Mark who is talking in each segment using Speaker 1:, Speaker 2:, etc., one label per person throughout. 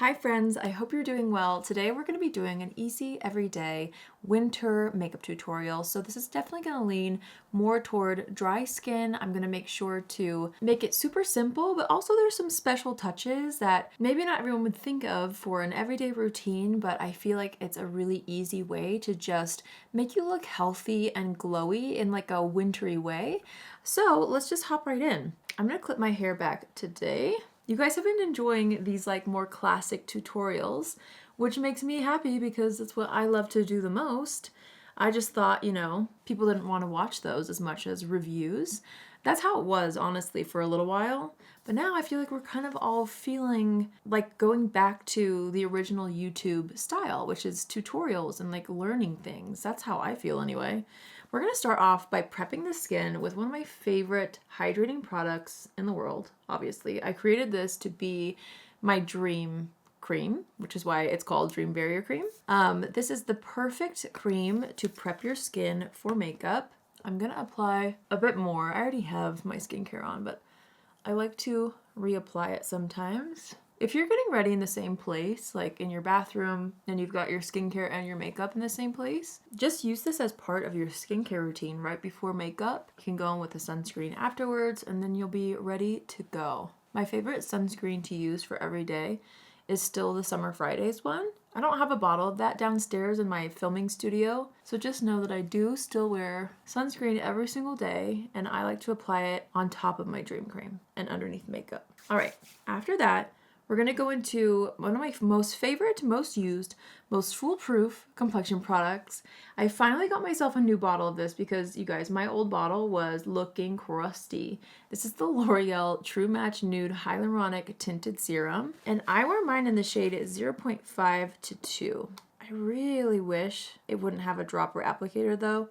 Speaker 1: Hi friends, I hope you're doing well. Today we're going to be doing an easy everyday winter makeup tutorial. So this is definitely going to lean more toward dry skin. I'm going to make sure to make it super simple, but also there's some special touches that maybe not everyone would think of for an everyday routine, but I feel like it's a really easy way to just make you look healthy and glowy in like a wintry way. So let's just hop right in. I'm going to clip my hair back today. You guys have been enjoying these like more classic tutorials, which makes me happy because that's what I love to do the most. I just thought, people didn't want to watch those as much as reviews. That's how it was, honestly, for a little while. But now I feel like we're kind of all feeling like going back to the original YouTube style, which is tutorials and like learning things. That's how I feel anyway. We're going to start off by prepping the skin with one of my favorite hydrating products in the world, obviously. I created this to be my dream cream, which is why it's called Dream Barrier Cream. This is the perfect cream to prep your skin for makeup. I'm going to apply a bit more. I already have my skincare on, but I like to reapply it sometimes. If you're getting ready in the same place, like in your bathroom, and you've got your skincare and your makeup in the same place, just use this as part of your skincare routine right before makeup. You can go in with a sunscreen afterwards, and then you'll be ready to go. My favorite sunscreen to use for every day is still the Summer Fridays one. I don't have a bottle of that downstairs in my filming studio, so just know that I do still wear sunscreen every single day, and I like to apply it on top of my dream cream and underneath makeup. All right, after that, we're going to go into one of my most favorite, most used, most foolproof complexion products. I finally got myself a new bottle of this because, you guys, my old bottle was looking crusty. This is the L'Oreal True Match Nude Hyaluronic Tinted Serum, and I wear mine in the shade 0.5 to 2. I really wish it wouldn't have a dropper applicator though,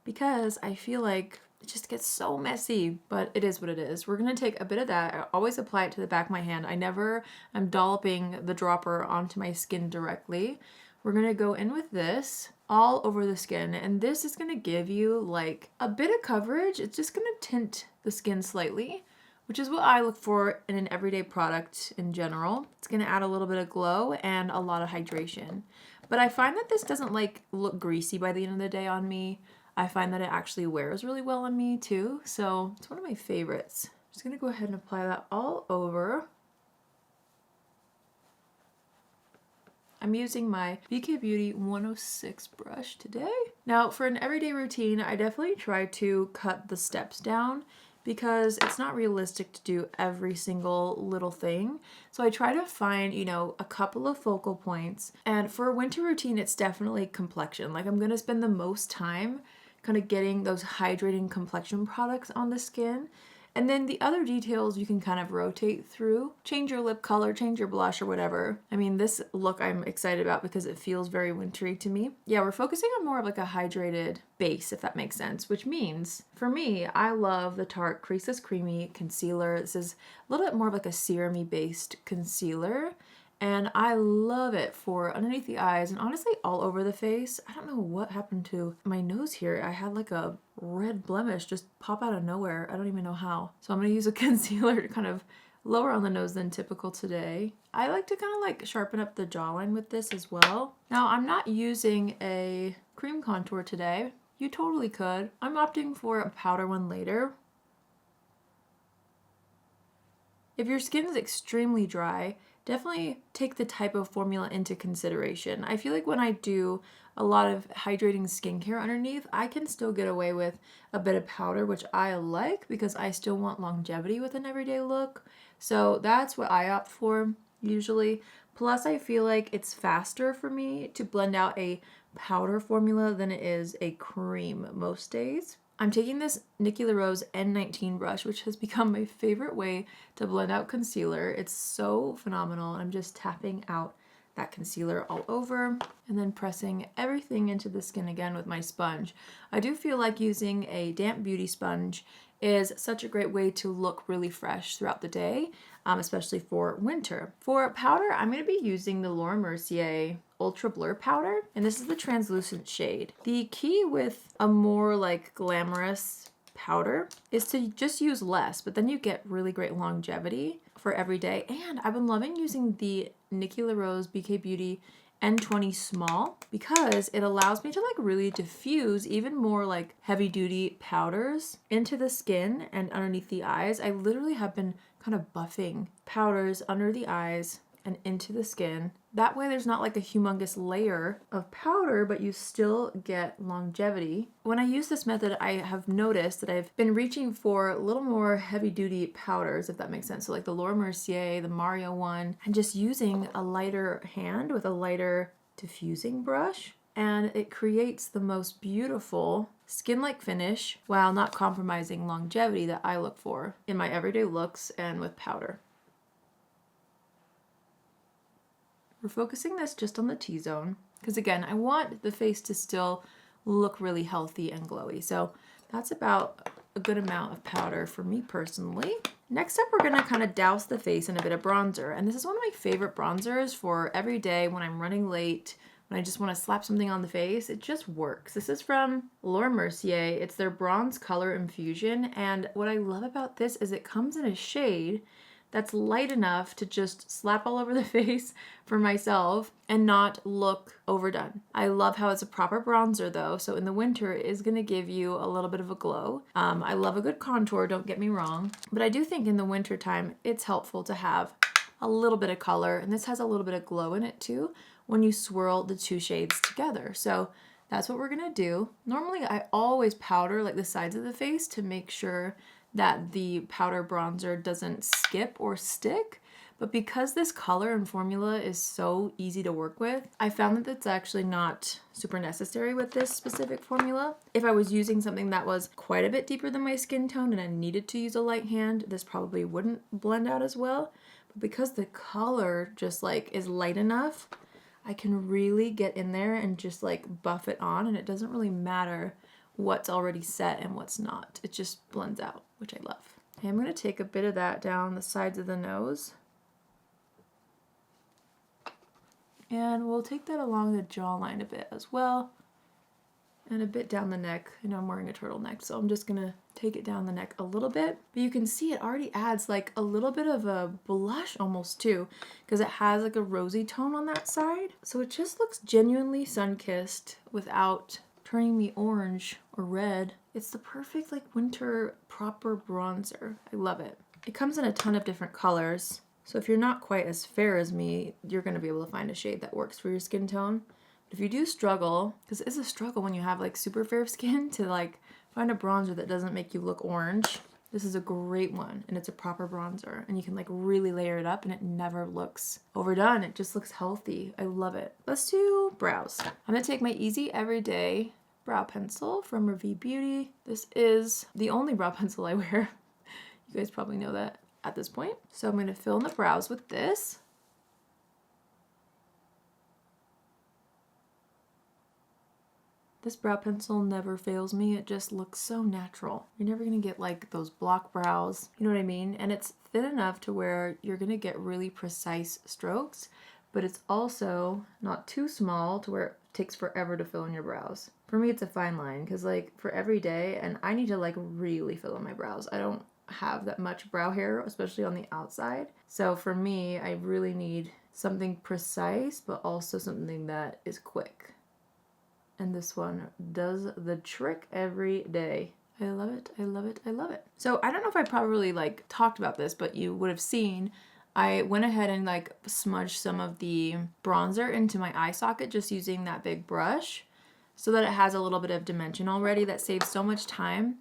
Speaker 1: because I feel like it just gets so messy, but it is what it is. We're gonna take a bit of that. I always apply it to the back of my hand. I'm dolloping the dropper onto my skin directly. We're gonna go in with this all over the skin, and this is gonna give you like a bit of coverage. It's just gonna tint the skin slightly, which is what I look for in an everyday product in general. It's gonna add a little bit of glow and a lot of hydration. But I find that this doesn't like look greasy by the end of the day on me. I find that it actually wears really well on me too, so it's one of my favorites. I'm just gonna go ahead and apply that all over. I'm using my BK Beauty 106 brush today. Now for an everyday routine, I definitely try to cut the steps down because it's not realistic to do every single little thing. So I try to find, a couple of focal points. And for a winter routine, it's definitely complexion. Like I'm gonna spend the most time kind of getting those hydrating complexion products on the skin. And then the other details you can kind of rotate through. Change your lip color, change your blush or whatever. I mean, this look I'm excited about because it feels very wintry to me. Yeah, we're focusing on more of like a hydrated base, if that makes sense, which means for me, I love the Tarte Creaseless Creamy Concealer. This is a little bit more of like a serum-y based concealer. And I love it for underneath the eyes and honestly all over the face. I don't know what happened to my nose here. I had like a red blemish just pop out of nowhere. I don't even know how. So I'm gonna use a concealer to kind of lower on the nose than typical today. I like to kind of like sharpen up the jawline with this as well. Now I'm not using a cream contour today. You totally could. I'm opting for a powder one later. If your skin is extremely dry, definitely take the type of formula into consideration. I feel like when I do a lot of hydrating skincare underneath, I can still get away with a bit of powder, which I like because I still want longevity with an everyday look. So that's what I opt for usually. Plus, I feel like it's faster for me to blend out a powder formula than it is a cream most days. I'm taking this Nikki N19 brush, which has become my favorite way to blend out concealer. It's so phenomenal. I'm just tapping out that concealer all over and then pressing everything into the skin again with my sponge. I do feel like using a damp beauty sponge is such a great way to look really fresh throughout the day, especially for winter. For powder, I'm going to be using the Mercier Ultra Blur powder, and this is the translucent shade. The key with a more like glamorous powder is to just use less, but then you get really great longevity for every day. And I've been loving using the Nikki BK Beauty N20 Small because it allows me to like really diffuse even more like heavy duty powders into the skin and underneath the eyes. I literally have been kind of buffing powders under the eyes and into the skin. That way there's not like a humongous layer of powder, but you still get longevity. When I use this method, I have noticed that I've been reaching for a little more heavy duty powders, if that makes sense. So like the Laura Mercier, the Mario one, and just using a lighter hand with a lighter diffusing brush. And it creates the most beautiful skin-like finish while not compromising longevity that I look for in my everyday looks and with powder. We're focusing this just on the T-zone because again, I want the face to still look really healthy and glowy. So that's about a good amount of powder for me personally. Next up, we're gonna kind of douse the face in a bit of bronzer. And this is one of my favorite bronzers for every day when I'm running late, when I just want to slap something on the face. It just works. This is from Laura Mercier. It's their Bronze Color Infusion. And what I love about this is it comes in a shade that's light enough to just slap all over the face for myself and not look overdone. I love how it's a proper bronzer though, so in the winter it is gonna give you a little bit of a glow. I love a good contour, don't get me wrong, but I do think in the winter time it's helpful to have a little bit of color, and this has a little bit of glow in it too when you swirl the two shades together. So that's what we're gonna do. Normally I always powder like the sides of the face to make sure that the powder bronzer doesn't skip or stick, but because this color and formula is so easy to work with, I found that it's actually not super necessary with this specific formula. If I was using something that was quite a bit deeper than my skin tone and I needed to use a light hand, this probably wouldn't blend out as well, but because the color just like is light enough, I can really get in there and just like buff it on, and it doesn't really matter what's already set and what's not. It just blends out, which I love. Okay, I'm gonna take a bit of that down the sides of the nose. And we'll take that along the jawline a bit as well. And a bit down the neck. I know I'm wearing a turtleneck, so I'm just gonna take it down the neck a little bit. But you can see it already adds like a little bit of a blush almost too, because it has like a rosy tone on that side. So it just looks genuinely sun-kissed without turning me orange or red. It's the perfect like winter proper bronzer. I love it. It comes in a ton of different colors. So if you're not quite as fair as me, you're gonna be able to find a shade that works for your skin tone. But if you do struggle, because it's a struggle when you have like super fair skin to like find a bronzer that doesn't make you look orange, this is a great one, and it's a proper bronzer, and you can like really layer it up and it never looks overdone. It just looks healthy. I love it. Let's do brows. I'm gonna take my Easy Everyday brow pencil from RAVIE Beauty. This is the only brow pencil I wear. You guys probably know that at this point. So I'm gonna fill in the brows with this. This brow pencil never fails me. It just looks so natural. You're never gonna get like those block brows, you know what I mean? And it's thin enough to where you're gonna get really precise strokes, but it's also not too small to where it takes forever to fill in your brows. For me, it's a fine line because like for every day, and I need to like really fill in my brows. I don't have that much brow hair, especially on the outside. So for me, I really need something precise, but also something that is quick. And this one does the trick every day. I love it, I love it, I love it. So I don't know if I probably like talked about this, but you would have seen I went ahead and like smudged some of the bronzer into my eye socket just using that big brush so that it has a little bit of dimension already. That saves so much time.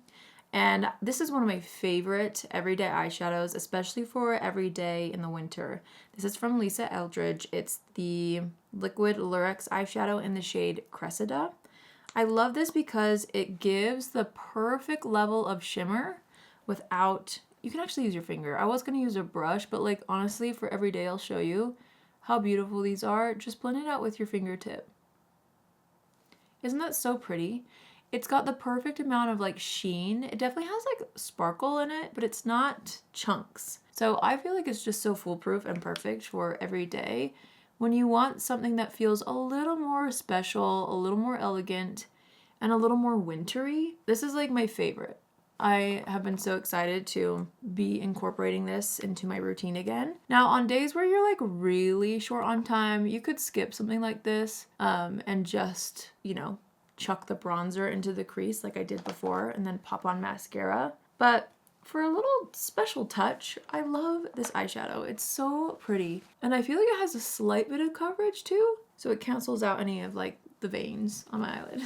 Speaker 1: And this is one of my favorite everyday eyeshadows, especially for every day in the winter. This is from Lisa Eldridge. It's the Liquid Lurex eyeshadow in the shade Cressida. I love this because it gives the perfect level of shimmer without, you can actually use your finger. I was gonna use a brush, but like honestly for every day I'll show you how beautiful these are. Just blend it out with your fingertip. Isn't that so pretty? It's got the perfect amount of like sheen. It definitely has like sparkle in it, but it's not chunks. So I feel like it's just so foolproof and perfect for every day. When you want something that feels a little more special, a little more elegant, and a little more wintry, this is like my favorite. I have been so excited to be incorporating this into my routine again. Now, on days where you're like really short on time, you could skip something like this and just, you know, chuck the bronzer into the crease like I did before and then pop on mascara. But for a little special touch, I love this eyeshadow. It's so pretty. And I feel like it has a slight bit of coverage too, so it cancels out any of like the veins on my eyelid.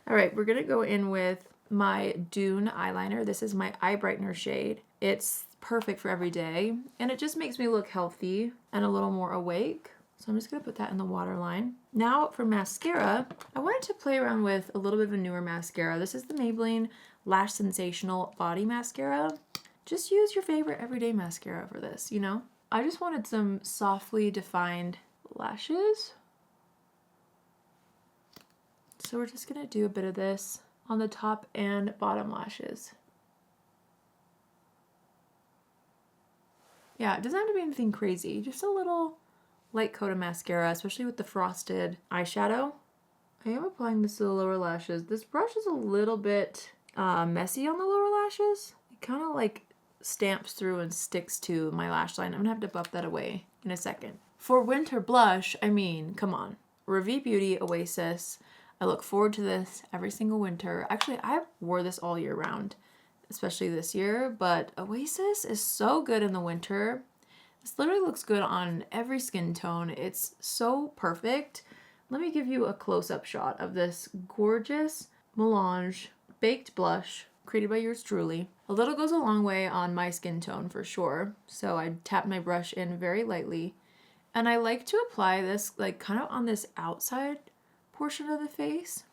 Speaker 1: All right, we're gonna go in with my Dune eyeliner. This is my eye brightener shade. It's perfect for every day, and it just makes me look healthy and a little more awake. So I'm just gonna put that in the waterline. Now for mascara, I wanted to play around with a little bit of a newer mascara. This is the Maybelline Lash Sensational Body Mascara. Just use your favorite everyday mascara for this, you know? I just wanted some softly defined lashes. So we're just gonna do a bit of this on the top and bottom lashes. Yeah, it doesn't have to be anything crazy, just a little light coat of mascara, especially with the frosted eyeshadow. I am applying this to the lower lashes. This brush is a little bit messy on the lower lashes. It kind of like stamps through and sticks to my lash line. I'm gonna have to buff that away in a second. For winter blush, I mean, come on. RAVIE Beauty Oasis. I look forward to this every single winter. Actually, I wore this all year round, especially this year, but Oasis is so good in the winter. This literally looks good on every skin tone. It's so perfect. Let me give you a close-up shot of this gorgeous melange baked blush created by yours truly. A little goes a long way on my skin tone for sure, so I tap my brush in very lightly, and I like to apply this like kind of on this outside portion of the face.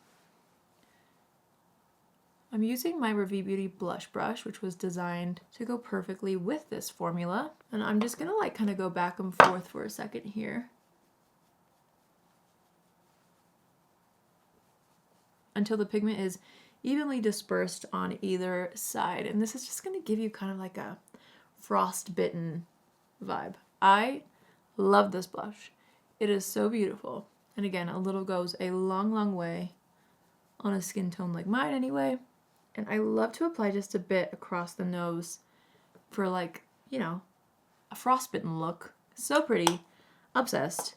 Speaker 1: I'm using my RAVIE Beauty blush brush, which was designed to go perfectly with this formula, and I'm just gonna like kind of go back and forth for a second here until the pigment is evenly dispersed on either side. And this is just gonna give you kind of like a frostbitten vibe. I love this blush. It is so beautiful. And again, a little goes a long, long way on a skin tone like mine anyway. And I love to apply just a bit across the nose for like, you know, a frostbitten look. So pretty. Obsessed.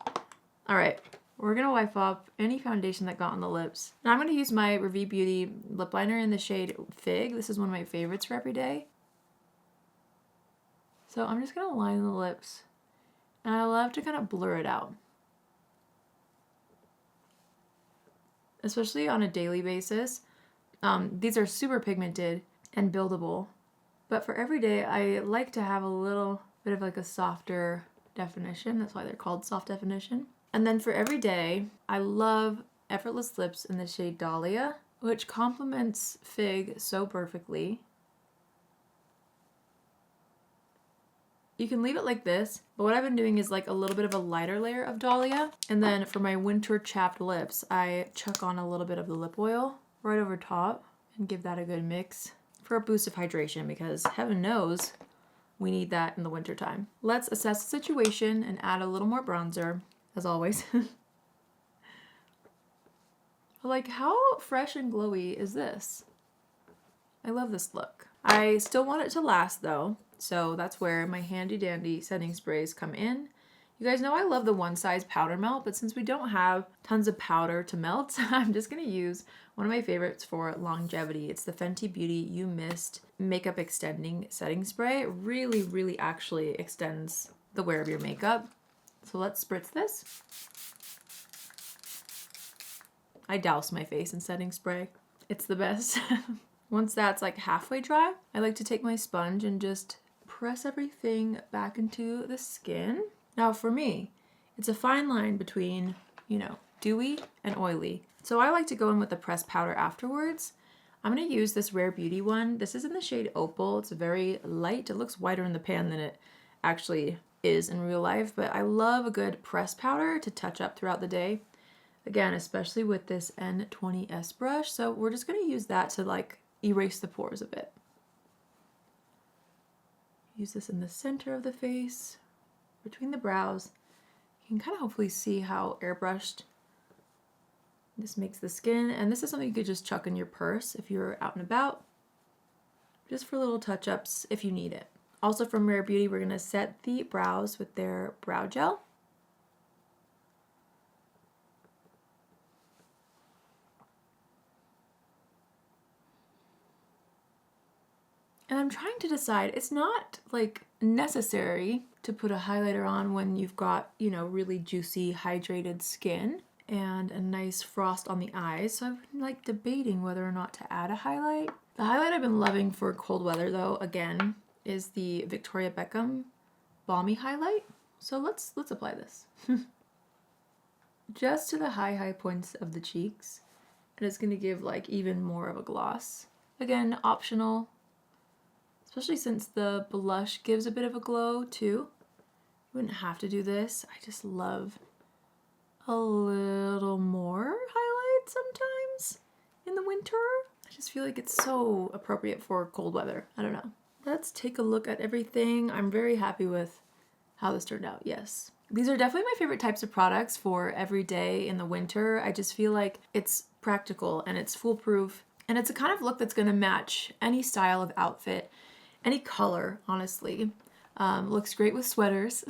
Speaker 1: All right, we're gonna wipe off any foundation that got on the lips. Now I'm gonna use my RAVIE Beauty lip liner in the shade Fig. This is one of my favorites for every day. So I'm just gonna line the lips. And I love to kind of blur it out, especially on a daily basis. These are super pigmented and buildable, but for every day, I like to have a little bit of like a softer definition. That's why they're called soft definition. And then for every day, I love Effortless Lips in the shade Dahlia, which complements Fig so perfectly. You can leave it like this, but what I've been doing is like a little bit of a lighter layer of Dahlia. And then for my winter chapped lips, I chuck on a little bit of the lip oil right over top and give that a good mix for a boost of hydration, because heaven knows we need that in the winter time. Let's assess the situation and add a little more bronzer, as always. Like, how fresh and glowy is this? I love this look. I still want it to last though, so that's where my handy dandy setting sprays come in. You guys know I love the one size powder melt, but since we don't have tons of powder to melt, I'm just gonna use one of my favorites for longevity. It's the Fenty Beauty You Mist Makeup Extending Setting Spray. It really, really actually extends the wear of your makeup. So let's spritz this. I douse my face in setting spray. It's the best. Once that's like halfway dry, I like to take my sponge and just press everything back into the skin. Now for me, it's a fine line between, you know, dewy and oily. So I like to go in with the pressed powder afterwards. I'm gonna use this Rare Beauty one. This is in the shade Opal. It's very light. It looks whiter in the pan than it actually is in real life, but I love a good pressed powder to touch up throughout the day. Again, especially with this N20S brush. So we're just gonna use that to like erase the pores a bit. Use this in the center of the face, between the brows. You can kind of hopefully see how airbrushed this makes the skin. And this is something you could just chuck in your purse if you're out and about. just for little touch-ups if you need it. Also from Rare Beauty, we're gonna set the brows with their brow gel. And I'm trying to decide, it's not like necessary to put a highlighter on when you've got, you know, really juicy hydrated skin and a nice frost on the eyes. So I've been like debating whether or not to add a highlight. The highlight I've been loving for cold weather though, again, is the Victoria Beckham Balmy Highlight. So let's apply this. Just to the high points of the cheeks. And it's gonna give like even more of a gloss. Again, optional. Especially since the blush gives a bit of a glow too. You wouldn't have to do this. I just love a little more highlight sometimes in the winter. I just feel like it's so appropriate for cold weather. I don't know. Let's take a look at everything. I'm very happy with how this turned out, yes. These are definitely my favorite types of products for every day in the winter. I just feel like it's practical and it's foolproof. And it's a kind of look that's gonna match any style of outfit. Any color, honestly. Looks great with sweaters.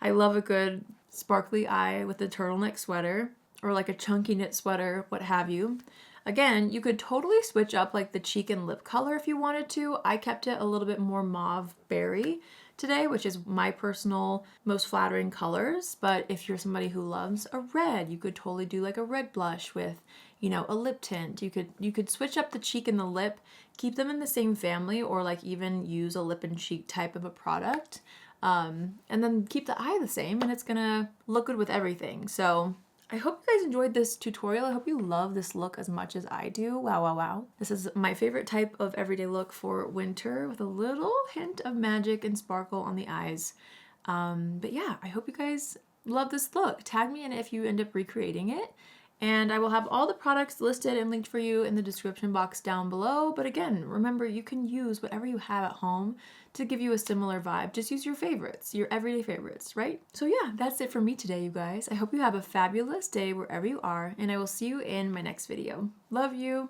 Speaker 1: I love a good sparkly eye with a turtleneck sweater or like a chunky knit sweater, what have you. Again, you could totally switch up like the cheek and lip color if you wanted to. I kept it a little bit more mauve berry today, which is my personal most flattering colors. But if you're somebody who loves a red, you could totally do like a red blush with, you know, a lip tint. You could switch up the cheek and the lip, keep them in the same family, or like even use a lip and cheek type of a product. And then keep the eye the same and it's gonna look good with everything. So I hope you guys enjoyed this tutorial. I hope you love this look as much as I do. Wow, wow, wow. This is my favorite type of everyday look for winter with a little hint of magic and sparkle on the eyes. But yeah, I hope you guys love this look. Tag me in if you end up recreating it. And I will have all the products listed and linked for you in the description box down below. But again, remember, you can use whatever you have at home to give you a similar vibe. Just use your favorites, your everyday favorites, right? So yeah, that's it for me today, you guys. I hope you have a fabulous day wherever you are, and I will see you in my next video. Love you!